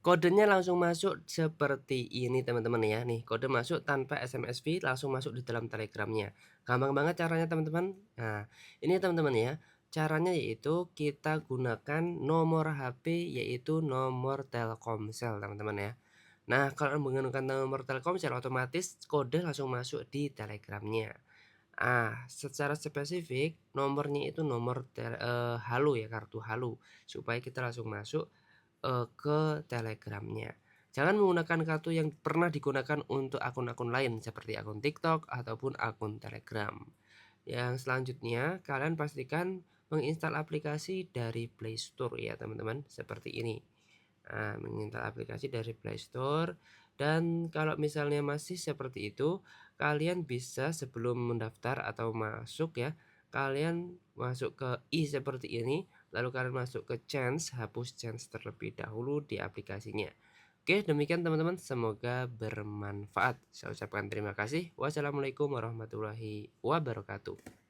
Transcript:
Kodenya langsung masuk seperti ini teman-teman ya, nih kode masuk tanpa SMS fee langsung masuk di dalam Telegramnya. Gampang banget caranya teman-teman. Nah, ini teman-teman ya, caranya yaitu kita gunakan nomor HP yaitu nomor Telkomsel teman-teman ya. Nah, kalau menggunakan nomor Telkomsel otomatis kode langsung masuk di Telegramnya. Secara spesifik nomornya itu nomor halo ya, kartu halo supaya kita langsung masuk ke Telegramnya. Jangan menggunakan kartu yang pernah digunakan untuk akun-akun lain seperti akun TikTok ataupun akun Telegram. Yang selanjutnya, kalian pastikan menginstal aplikasi dari Play Store ya teman-teman, seperti ini. Menginstal aplikasi dari Play Store dan kalau misalnya masih seperti itu, kalian bisa sebelum mendaftar atau masuk ya, kalian masuk ke seperti ini, lalu kalian masuk ke Chance, hapus Chance terlebih dahulu di aplikasinya. Oke, demikian teman-teman, semoga bermanfaat. Saya ucapkan terima kasih. Wassalamualaikum warahmatullahi wabarakatuh.